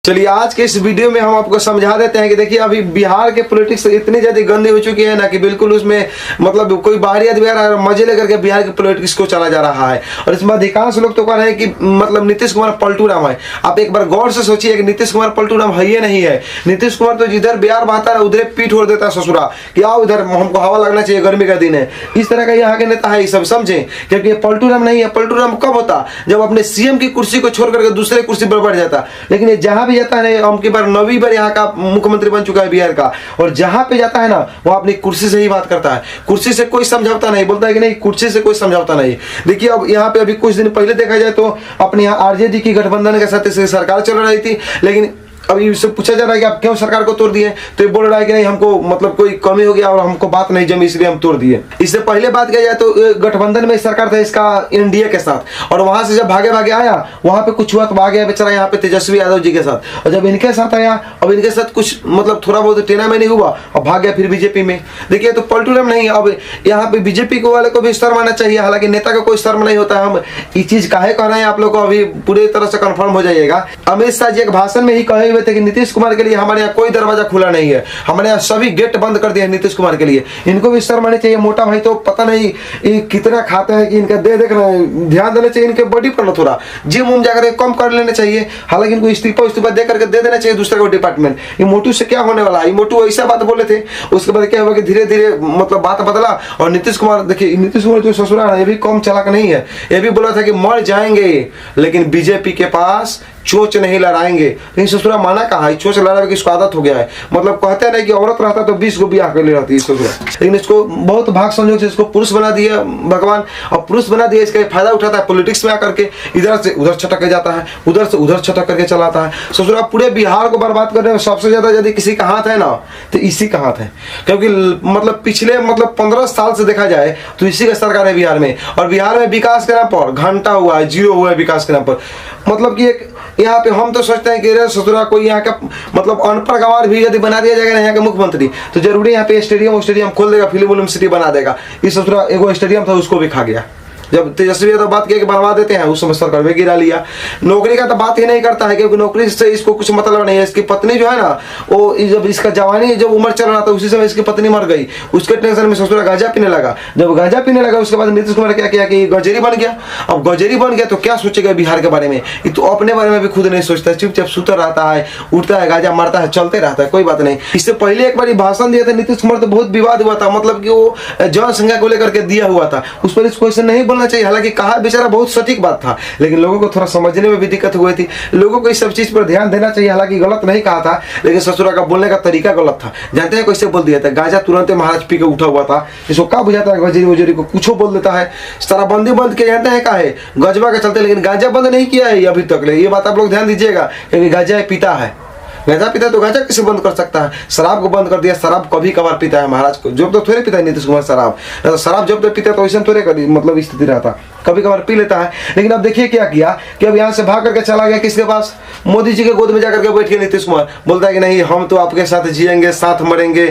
चलिए आज के इस वीडियो में हम आपको समझा देते हैं कि देखिए अभी बिहार के पॉलिटिक्स इतनी ज्यादा गंदी हो चुकी है ना कि बिल्कुल उसमें मतलब कोई बाहरी आदमी आ रहा है मजे लेकर के बिहार के पॉलिटिक्स को चला जा रहा है। और इसमें अधिकांश लोग तो कह रहे हैं कि मतलब नीतीश कुमार पलटू राम है। आप एक बार गौर से सोचिए कि नीतीश कुमार पलटू राम है ही नहीं है। नीतीश कुमार तो जिधर बिहार बहता है उधर पीठ उड़ देता है ससुरा कि आओ इधर हमको हवा लगना चाहिए, गर्मी का दिन है। इस तरह का यहाँ के नेता है, सब समझे। क्योंकि ये पलटू राम नहीं है। पलटू राम कब होता? जब अपने सीएम की कुर्सी को छोड़ करके दूसरे कुर्सी पर बढ़ जाता। लेकिन ये जहां भी जाता है हम बार 9वीं बार यहाँ का मुख्यमंत्री बन चुका है बिहार का, और जहां पे जाता है ना वो अपनी कुर्सी से ही बात करता है। कुर्सी से कोई समझौता नहीं, बोलता है कि नहीं कुर्सी से कोई समझौता नहीं। देखिए अब यहाँ पे अभी कुछ दिन पहले देखा जाए तो अपने यहाँ आरजेडी की गठबंधन के साथ सरकार चल रही थी, लेकिन अभी इससे पूछा जा रहा है कि आप क्यों सरकार को तोड़ दिए, तो ये बोल रहा है कि नहीं हमको मतलब कोई कमी हो गया और हमको बात नहीं जमी इसलिए हम तोड़ दिए। इससे पहले बात किया जाए तो गठबंधन में सरकार था इसका एनडीए के साथ, और वहां से जब भागे भागे आया वहां पे कुछ हुआ तो भागे बेचारा यहाँ पे तेजस्वी यादव जी के साथ, और जब इनके साथ आया अब इनके साथ कुछ मतलब थोड़ा बहुत टेना में नहीं हुआ और भाग गया फिर बीजेपी में। देखिए तो पलटू राम नहीं। अब यहाँ पे बीजेपी को वाले को भी शर्म आना चाहिए, हालांकि नेता का कोई शर्म नहीं होता है। हम ये चीज काहे कह रहे हैं आप लोग को अभी पूरी तरह से कंफर्म हो जाइएगा। अमित शाह जी एक भाषण में ही कहे हुए थे कि नीतीश कुमार के लिए हमारे यहाँ कोई दरवाजा खुला नहीं है, हमारे यहाँ सभी गेट बंद कर दिए नीतीश कुमार के लिए। इनको भी शर्म आनी चाहिए। मोटा भाई तो पता नहीं ये कितना खाते हैं कि इनका देखना ध्यान देना चाहिए, इनके बॉडी पर ना थोड़ा जिम उम जाकर कम कर लेना चाहिए। हालांकि इनको इस्तीफा दे करके दे देना चाहिए दूसरे को डिपार्टमेंट। ये मोटू से क्या होने वाला है? मोटू ऐसा बात बोले थे, उसके बाद क्या हुआ कि धीरे धीरे मतलब बात बदला। और नीतीश कुमार देखिए, नीतीश कुमार जो ससुराल है ये भी कम चालाक नहीं है। ये भी बोला था कि मर जाएंगे लेकिन बीजेपी के पास चोच नहीं लड़ाएंगे, लेकिन ससुरा माना कहा है। चोच लड़ा की इसको आदत हो गया है। मतलब कहते हैं ना कि औरत रहता तो 20 को ब्याह कर ले रहती है ससुरा, लेकिन इसको बहुत भाग संयोग से इसको पुरुष बना दिया भगवान, और पुरुष बना दिया इसका फायदा उठाता है। पॉलिटिक्स में आकर के इधर से उधर छटक के जाता है, उधर से उधर छटक करके चलाता है। ससुरा पूरे बिहार को बर्बाद करने में सबसे ज्यादा यदि किसी का हाथ है ना तो इसी का हाथ है। क्योंकि मतलब पिछले 15 साल से देखा जाए तो इसी का सरकार है बिहार में। और बिहार में विकास के नाम पर घंटा हुआ है, जीरो हुआ है विकास के नाम पर। मतलब कि एक यहाँ पे हम तो सोचते हैं कि ससुरा कोई यहाँ का मतलब अनपढ़ गंवार भी यदि बना दिया जाएगा ना यहाँ के मुख्यमंत्री तो जरूरी यहाँ पे स्टेडियम खोल देगा, फिल्म सिटी बना देगा। इस ससुरा एगो स्टेडियम था उसको भी खा गया। जब तेजस्वी तो बात किया कि बनवा देते हैं, उस समय सरकार में गिरा लिया। नौकरी का तो बात ही नहीं करता है क्योंकि नौकरी से इसको कुछ मतलब नहीं है। इसकी पत्नी जो है ना वो जब इसका जवानी जब उम्र चल रहा था उसी समय इसकी पत्नी मर गई। उसके टेंशन में ससुरा गांजा पीने लगा। जब गांजा पीने लगा उसके बाद नीतीश कुमार क्या किया कि गजेरी बन गया। अब गजेरी बन गया तो क्या सोचेगा बिहार के बारे में? ये तो अपने बारे में भी खुद नहीं सोचता, चुपचाप सुता रहता है, उठता है, गांजा मारता है, चलते रहता है, कोई बात नहीं। इससे पहले एक बार भाषण दिया था नीतीश कुमार तो बहुत विवाद हुआ था, मतलब कि वो जनसंख्या को लेकर के दिया हुआ था। उस पर इसको ऐसे नहीं बोलना चाहिए। हालांकि कहा बेचारा बहुत सटीक बात था, लेकिन लोगों को थोड़ा समझने में भी दिक्कत हुई थी। लोगों को इस सब चीज पर ध्यान देना चाहिए। हालांकि गलत नहीं कहा था, लेकिन ससुरा का बोलने का तरीका गलत था। जानते हैं कैसे बोल दिया था? गांजा तुरंत महाराज पी के उठा हुआ था। इसको क्या बुझाता है गजेरी वजेरी को? कुछ बोल देता है। शराबबंदी बंद किया जानते हैं का है गजबा के चलते, लेकिन गांजा बंद नहीं किया है अभी तक। ये बात आप लोग ध्यान दीजिएगा क्योंकि गांजा पीता है। गांजा पीता है तो गांजा कैसे बंद कर सकता है? शराब को बंद कर दिया। शराब कभी कभार पीता है महाराज को, जब तो थोड़े पीता है नीतीश कुमार शराब। शराब जब तक पीता है तो वैसे थोड़े मतलब स्थिति रहता, कभी कभार पी लेता है। लेकिन अब देखिए क्या किया कि अब यहाँ से भाग करके चला गया किसके पास? मोदी जी के गोद में जाकर के बैठ के नीतीश कुमार बोलता है कि नहीं हम तो आपके साथ जिएंगे, साथ मरेंगे,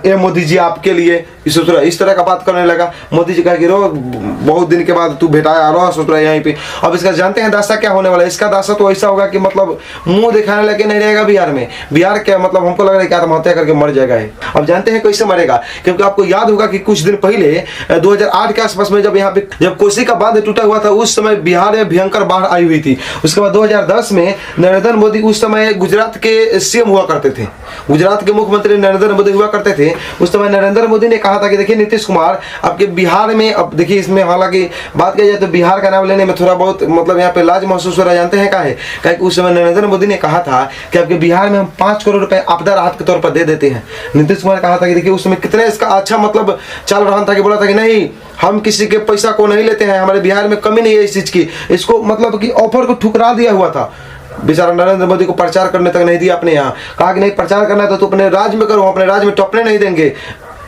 ए मोदी जी आपके लिए। ससुरा इस तरह का बात करने लगा। मोदी जी कहा कि रो बहुत दिन के बाद तू भेटाया, रो ससुरा यहीं पे। अब इसका जानते हैं दासा क्या होने वाला है? इसका दासा तो ऐसा होगा कि मतलब मुंह दिखाने लगे नहीं रहेगा बिहार में। बिहार क्या मतलब हमको लग रहा है कि आत्महत्या करके मर जाएगा। अब जानते हैं कैसे मरेगा? क्योंकि आपको याद होगा कि कुछ दिन पहले 2008 के आसपास में जब यहाँ पे जब कोसी का बांध टूटा हुआ था उस समय बिहार में भयंकर बाढ़ आई हुई थी। उसके बाद 2010 में नरेंद्र मोदी उस समय गुजरात के सीएम हुआ करते थे, गुजरात के मुख्यमंत्री नरेंद्र मोदी हुआ करते थे। उस समय नरेंद्र मोदी ने कहा था कि देखिए नीतीश कुमार आपके बिहार में, अब देखिए इसमें हालांकि बात किया जाए तो बिहार का नाम लेने में थोड़ा बहुत मतलब यहाँ पे लाज महसूस हो रहा है। जानते हैं काहे? क्योंकि उस समय नरेंद्र मोदी ने कहा था कि आपके बिहार में हम 5 करोड़ रुपए आपदा राहत के तौर पर दे देते हैं। नीतीश कुमार कहा था कि देखिए उस समय कितने इसका अच्छा मतलब चल रहा था कि बोला था कि नहीं हम किसी के पैसा को नहीं लेते हैं, हमारे बिहार में कमी नहीं है इस चीज की। इसको मतलब कि ऑफर को ठुकरा दिया हुआ था। बेचारा नरेंद्र मोदी को प्रचार करने तक नहीं दिया अपने यहाँ। कहा कि नहीं प्रचार करना है तो अपने राज्य में करो, अपने राज्य में टपने नहीं देंगे।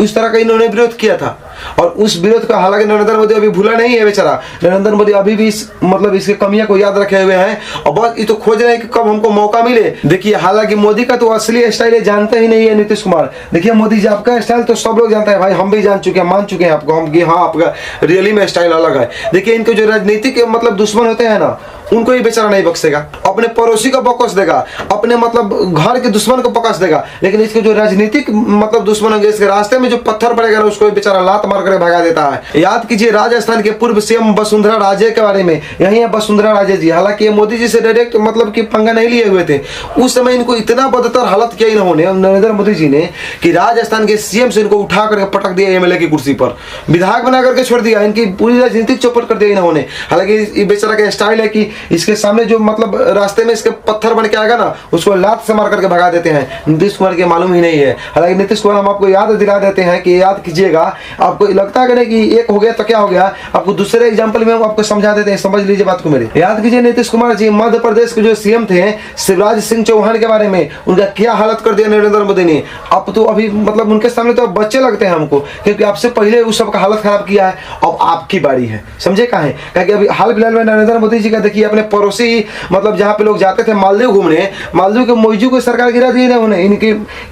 इस तरह का इन्होंने विरोध किया था। और उस विरोध का हालांकि नरेंद्र मोदी अभी भूला नहीं है बेचारा। नरेंद्र मोदी अभी भी मतलब इसके कमियां को याद रखे हुए हैं और बस ये तो खोज रहे हैं कि कब हमको मौका मिले। देखिए हालांकि मोदी का तो असली स्टाइल जानते ही नहीं है नीतीश कुमार। देखिए मोदी जी आपका स्टाइल तो सब लोग जानते हैं भाई, हम भी जान चुके हैं, मान चुके हैं आपको हम कि हाँ आपका रियली में स्टाइल अलग है। देखिए इनके जो राजनीतिक मतलब दुश्मन होते हैं ना, उनको ही बेचारा नहीं बख्शेगा, अपने पड़ोसी को बकस देगा, अपने मतलब घर के दुश्मन को पकस देगा, लेकिन इसके जो राजनीतिक मतलब दुश्मन होंगे, इसके रास्ते में जो पत्थर पड़ेगा ना, उसको बेचारा लात मार कर भगा देता है। याद कीजिए राजस्थान के पूर्व सीएम वसुंधरा राजे के बारे में, यही है वसुंधरा राजे जी। हालांकि ये मोदी जी से डायरेक्ट मतलब कि पंगा नहीं लिए हुए थे, उस समय इनको इतना बदतर हालत किया इन्होंने नरेंद्र मोदी जी ने कि राजस्थान के सीएम से इनको उठा करके पटक दिया एमएलए की कुर्सी पर, विधायक बना करके छोड़ दिया, इनकी पूरी राजनीतिक चौपट कर दिया इन्होंने। हालांकि ये बेचारा का स्टाइल है कि इसके सामने जो मतलब रास्ते में इसके पत्थर बन के आएगा ना, उसको लात से मार करके भगा देते हैं। नीतीश कुमार के मालूम ही नहीं है। हालांकि नीतीश कुमार हम आपको याद दिला देते हैं कि याद कीजिएगा, आपको लगता है कि एक हो गया तो क्या हो गया, आपको दूसरे एग्जांपल में हम आपको समझा देते हैं, समझ लीजिए बात को मेरे। याद कीजिए नीतीश कुमार जी मध्य प्रदेश के जो सीएम थे शिवराज सिंह चौहान के बारे में, उनका क्या हालत कर दिया नरेंद्र मोदी ने। अब तो अभी मतलब उनके सामने तो बच्चे लगते हैं हमको, क्योंकि आपसे पहले उस सबका हालत खराब किया है, अब आपकी बारी है। समझे कहाँ है, क्योंकि अभी हाल फिलहाल में नरेंद्र मोदी जी का देखिए अपने पड़ोसी मतलब जहाँ पे लोग जाते थे मालदीव घूमने, मालदीव के मौजू को सरकार गिरा दी उन्होंने, इनके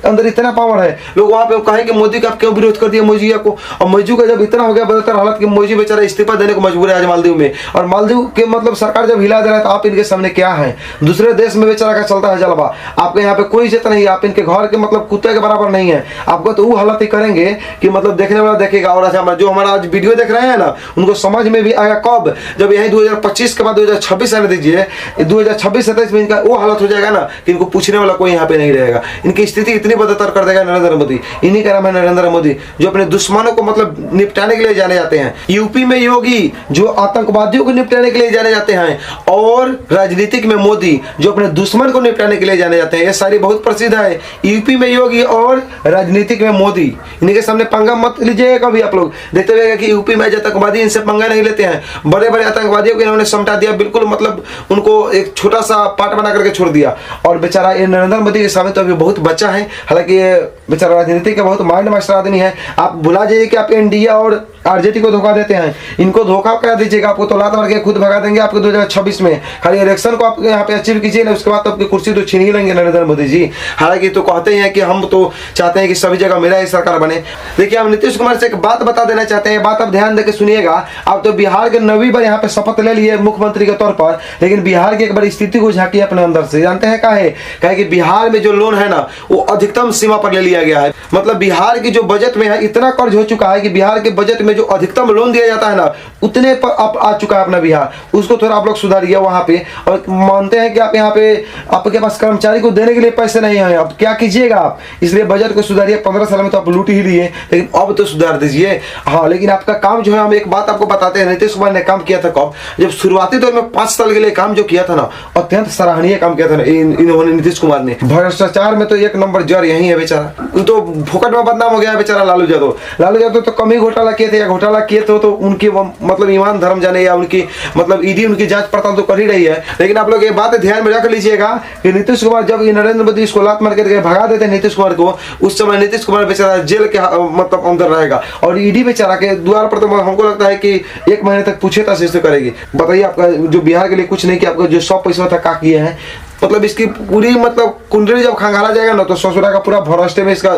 अंदर इतना पावर है। लोग वहाँ पे कहे कि मोदी का क्यों विरोध कर दिया मौजूया को, और मौजू का जब इतना हो गया बदतर हालत कि मौजू बेचारा इस्तीफा देने को मजबूर है आज मालदीव में। और मालदीव के मतलब सरकार जब हिला दे रहा है तो आप इनके सामने क्या है, दूसरे देश में बेचारा का चलता है जलवा, आपके यहाँ पे कोई इज्जत नहीं है, आप इनके घर के मतलब कुत्ते के बराबर नहीं है। आपको तो वो हालत ही करेंगे कि मतलब देखने वाला देखेगा। और अच्छा जो हमारा आज वीडियो देख रहे हैं ना, उनको समझ में भी आएगा कब, जब यही 2025 के बाद 2026 आने दीजिए, 2026-27 में इनका वो हालत हो जाएगा ना कि इनको पूछने वाला कोई यहाँ पे नहीं रहेगा। इनकी स्थिति इतनी बदतर कर देगा नरेंद्र मोदी। इन्हीं का नाम है नरेंद्र मोदी, जो अपने दुश्मनों को मतलब निपटाने के लिए जाने जाते हैं। यूपी में योगी जो आतंकवादियों को निपटाने के लिए जाने जाते हैं, और राजनीतिक में मोदी जो अपने दुश्मन को निपटाने के लिए जाने जाते हैं। ये सारी बहुत प्रसिद्ध है, यूपी में योगी और राजनीतिक में मोदी। इन्हीं के सामने पंगा मत लीजिएगा कभी। आप लोग देखते हुए कि यूपी में आतंकवादी इनसे पंगा नहीं लेते हैं, बड़े बड़े आतंकवादियों को इन्होंने समझा दिया, बिल्कुल मतलब उनको एक छोटा सा पार्ट बना करके छोड़ दिया। और बेचारा ये नरेंद्र मोदी के सामने तो अभी बहुत बच्चा है। हालांकि ये बेचारा राजनीति का बहुत माइंड मास्टर आदमी है। आप भुला जाइए कि आप एनडीए और आरजेडी को धोखा देते हैं, इनको धोखा करा दीजिएगा, आपको तो लात मार के खुद भगा देंगे आपको 2026 में। खाली इलेक्शन को आप यहाँ पे अचीव कीजिए ना, उसके बाद तो आपकी कुर्सी तो छीन ही लेंगे नरेंद्र मोदी जी। हालांकि तो कहते हैं कि हम तो चाहते हैं कि सभी जगह मेरा ही सरकार बने। देखिए हम नीतीश कुमार से एक बात बता देना चाहते हैं, बात आप ध्यान देकर सुनिएगा। आप तो बिहार के 9वीं बार यहाँ पे शपथ ले लिए मुख्यमंत्री के तौर पर, लेकिन बिहार की एक बार स्थिति को झांकिए अपने अंदर से। जानते हैं काहे कि बिहार में जो लोन है ना, वो अधिकतम सीमा पर ले लिया गया है। मतलब बिहार की जो बजट में है इतना कर्ज हो चुका है कि बिहार के बजट में जो अधिकतम लोन दिया जाता है ना, उतने पर अब आ चुका है अपना बिहार। उसको थोड़ा आप लोग सुधारिए वहां पे। और मानते हैं कि आप यहाँ पे आपके पास कर्मचारी को देने के लिए पैसे नहीं है, अब क्या कीजिएगा आप, इसलिए बजट को सुधारिए। 15 साल में तो आप लूट ही लिए, लेकिन अब तो सुधार दीजिए। हाँ, लेकिन आपका काम जो है, हम एक बात आपको बताते हैं, नीतीश कुमार ने काम किया था कब, जब शुरुआती दौर में 5 साल के लिए काम जो किया था ना, अत्यंत सराहनीय काम किया था इन्होंने नीतीश कुमार ने। भ्रष्टाचार में तो 1 नंबर जड़ यही है बेचारा। तो फुकट में बदनाम हो गया है बेचारा लालू यादव। लालू यादव तो कम ही घोटाला किए थे, या घोटाला किए थे तो उनकी मतलब ईमान धर्म जाने, या उनकी मतलब ईडी उनकी जांच पड़ताल तो कर ही रही है। लेकिन आप लोग ये बात ध्यान में रख लीजिएगा कि नीतीश कुमार जब नरेंद्र मोदी इसको लात मार करके भगा देते हैं नीतीश कुमार को, उस समय नीतीश कुमार बेचारा जेल के मतलब अंदर रहेगा। और ईडी बेचारा के द्वार पर तो हमको लगता है कि 1 महीने तक पूछताछ करेगी। बताइए आपका जो बिहार के लिए कुछ नहीं किया, आपका जो 100 पैसा था का किए हैं, मतलब इसकी पूरी मतलब कुंडली जब खंगाला जाएगा ना, तो ससुरा का पूरा भ्रष्ट में इसका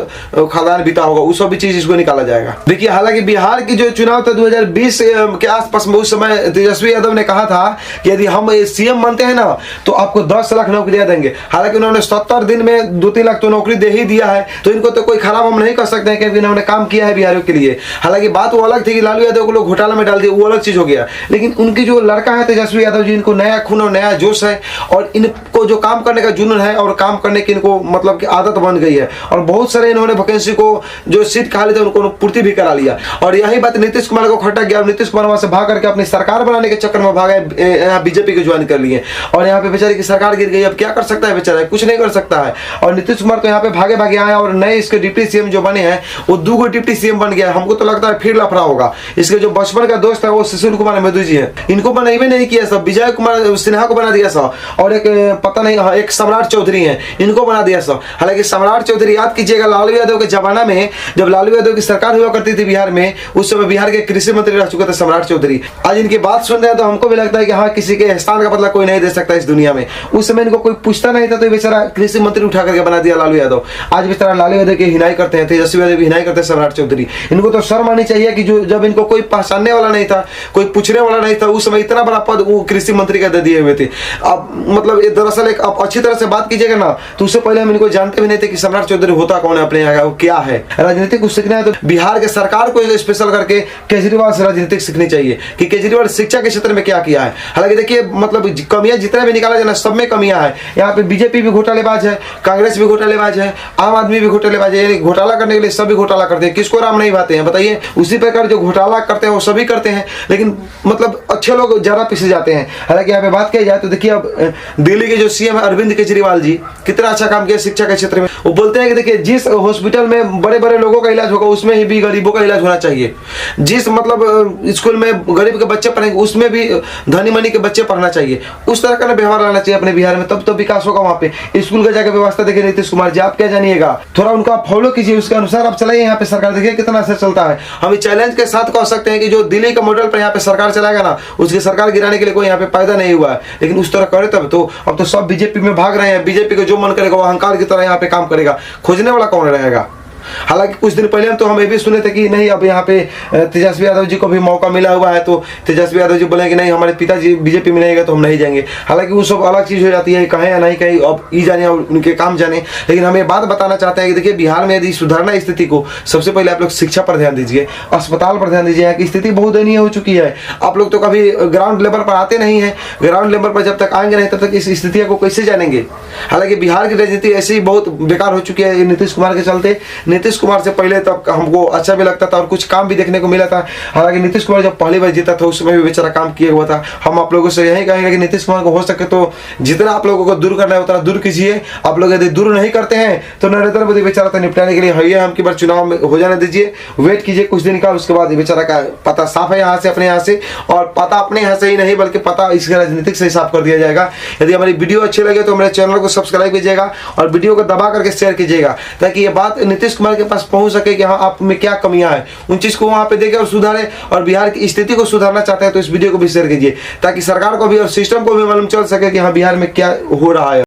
खानदान बीता होगा, उस सब चीज इसको निकाला जाएगा। देखिए हालांकि बिहार की जो चुनाव था 2020 के आसपास में, उस समय तेजस्वी यादव ने कहा था कि यदि हम सीएम बनते हैं ना, तो आपको 10 लाख नौकरियां देंगे। हालांकि उन्होंने 70 दिन में 2-3 लाख तो नौकरी दे ही दिया है, तो इनको तो कोई खराब हम नहीं कर सकते हैं, क्योंकि इन्होंने काम किया है बिहारियों के लिए। हालांकि बात वो अलग थी कि लालू यादव को लोग घोटाला में डाल दिया, वो अलग चीज हो गया। लेकिन उनकी जो लड़का है तेजस्वी यादव जी, इनको नया खून और नया जोश है, और इनको जो काम करने का जुनून है और काम करने की इनको मतलब की आदत बन गई है। और बहुत सारे इन्होंने वैकेंसी को जो सीट खाली थे उनको पूर्ति भी करा लिया। और यही बात नीतीश कुमार को खटक गया। नीतीश कुमार वहां से भाग करके अपनी सरकार बनाने के चक्कर में भागे, यहाँ बीजेपी को ज्वाइन कर लिए, और यहाँ पे बेचारे की सरकार गिर गई। अब क्या कर सकता है बेचारा, कुछ नहीं कर सकता है। और नीतीश कुमार तो यहाँ पे भागे भागे आए, और नए इसके डिप्टी सीएम जो बने हैं, वो 2 डिप्टी सीएम बन गया। हमको तो लगता है फिर लफड़ा होगा। इसके जो बचपन का दोस्त है वो सुशील कुमार मोदी जी है, इनको बनाई भी नहीं किया सब, विजय कुमार सिन्हा को बना दिया सब। और एक पता पता नहीं, हाँ एक सम्राट चौधरी हैं, इनको बना दिया सब। हालांकि सम्राट चौधरी याद कीजिएगा लालू यादव के जमाना में, जब लालू यादव की सरकार हुआ करती थी बिहार में, उस समय बिहार के कृषि मंत्री रह चुके थे सम्राट चौधरी। आज इनकी बात सुन रहे हैं तो हमको भी लगता है कि हाँ किसी के एहसान का बदला कोई नहीं दे सकता इस दुनिया में। उस समय इनको कोई पूछता नहीं था तो बेचारा कृषि मंत्री उठा करके बना दिया लालू यादव। आज बेचारा लालू यादव की हिनाई करते हैं, तेजस्वी यादव की हिनाई करते हैं सम्राट चौधरी। इनको तो शर्म आनी चाहिए कि जो जब इनको कोई पहचानने वाला नहीं था, कोई पूछने वाला नहीं था, उस समय इतना बड़ा पद वो कृषि मंत्री का दे दिए हुए थे। अब मतलब दरअसल एक आप अच्छी तरह से बात कीजिएगा ना तो उससे पहले हम इनको जानते भी नहीं थे कि सम्राट चौधरी होता कौन है, अपने यहाँ का वो क्या है। राजनीति कुछ सीखना है तो बिहार के सरकार को स्पेशल करके केजरीवाल से राजनीति सीखनी चाहिए कि केजरीवाल शिक्षा के क्षेत्र में क्या किया है। हालांकि देखिए मतलब कमियां जितना भी निकाला जाए सब में कमियां है। यहाँ पे बीजेपी भी घोटालेबाज है, कांग्रेस भी घोटालेबाज है, आम आदमी भी घोटालेबाज है। घोटाला करने के लिए सभी घोटाला करते हैं, किसको राम नहीं भाते हैं बताइए। उसी प्रकार जो घोटाला करते हैं वो सभी करते हैं, लेकिन मतलब अच्छे लोग ज्यादा पीछे जाते हैं। हालांकि यहाँ पे बात की जाए तो देखिए अब दिल्ली के जो सीएम है अरविंद केजरीवाल जी कितना अच्छा काम किया शिक्षा के क्षेत्र में। वो बोलते हैं कि देखिए जिस हॉस्पिटल में बड़े बड़े लोगों का इलाज होगा उसमें ही भी गरीबों का इलाज होना चाहिए। जिस मतलब स्कूल में गरीब के बच्चे पढ़ेंगे उसमें भी धनी मनी के बच्चे पढ़ना चाहिए। उस तरह का व्यवहार लाना चाहिए अपने बिहार में, तब तो विकास होगा। वहाँ पे स्कूल का जाकर व्यवस्था देखिए नीतीश कुमार जी, आप क्या जानिएगा, थोड़ा उनका फॉलो कीजिए, उसके अनुसार आप चलाइए। यहाँ पे सरकार देखिए कितना असर चलता है। हम चैलेंज के साथ कह सकते हैं कि जो दिल्ली के मॉडल पर यहाँ पे सरकार चलाएगा ना, उसकी सरकार गिराने के लिए कोई यहाँ पे पैदा नहीं हुआ है। लेकिन उस तरह करे तब तो अब तो सब बीजेपी में भाग रहे हैं। बीजेपी को जो मन करेगा वो अहंकार की तरह यहाँ पे काम करेगा, खोजने वाला कौन रहेगा। हालांकि कुछ दिन पहले तो हम ये भी सुने थे कि नहीं अब यहाँ पे तेजस्वी यादव जी को भी मौका मिला हुआ है, तो तेजस्वी यादव जी बोले कि नहीं हमारे पिताजी बीजेपी में नहीं गए तो हम नहीं जाएंगे। हालांकि वो सब अलग चीज हो जाती है, कहें या नहीं कहें अब ई जाने उनके काम जाने। लेकिन हम ये बात बताना चाहते हैं कि देखिए बिहार में यदि सुधारना स्थिति को, सबसे पहले आप लोग शिक्षा पर ध्यान दीजिए, अस्पताल पर ध्यान दीजिए। यहाँ की स्थिति बहुत दयनीय हो चुकी है। आप लोग तो कभी ग्राउंड लेवल पर आते नहीं है, ग्राउंड लेवल पर जब तक आएंगे नहीं तब तक इस स्थिति को कैसे जानेंगे। हालांकि बिहार की राजनीति ऐसी ही बहुत बेकार हो चुकी है नीतीश कुमार के चलते। नीतीश कुमार से पहले तब हमको अच्छा भी लगता था और कुछ काम भी देखने को मिला था। हालांकि नीतीश कुमार जब पहली बार जीता था उस समय भी बेचारा काम किया हुआ था। हम आप लोगों से यही कहेंगे कि नीतीश कुमार को हो सके तो जितना आप लोगों को दूर करना है उतना दूर कीजिए। आप लोग यदि दूर नहीं करते हैं तो नरेंद्र मोदी बेचारा तो निपटाने के लिए है, हम की बार चुनाव में हो जाने दीजिए, वेट कीजिए कुछ दिन का, उसके बाद बेचारा का पता साफ है यहाँ से, अपने यहाँ से। और पता अपने यहाँ से ही नहीं बल्कि पता इसके राजनीतिक से साफ कर दिया जाएगा। यदि हमारी वीडियो अच्छी लगे तो मेरे चैनल को सब्सक्राइब कीजिएगा और वीडियो को दबा करके शेयर कीजिएगा, ताकि ये बात नीतीश कुमार के पास पहुंच सके कि हाँ आप में क्या कमियां हैं, उन चीज को वहां पे देखे और सुधारे। और बिहार की स्थिति को सुधारना चाहते हैं तो इस वीडियो को भी शेयर कीजिए, ताकि सरकार को भी और सिस्टम को भी मालूम चल सके कि हाँ बिहार में क्या हो रहा है।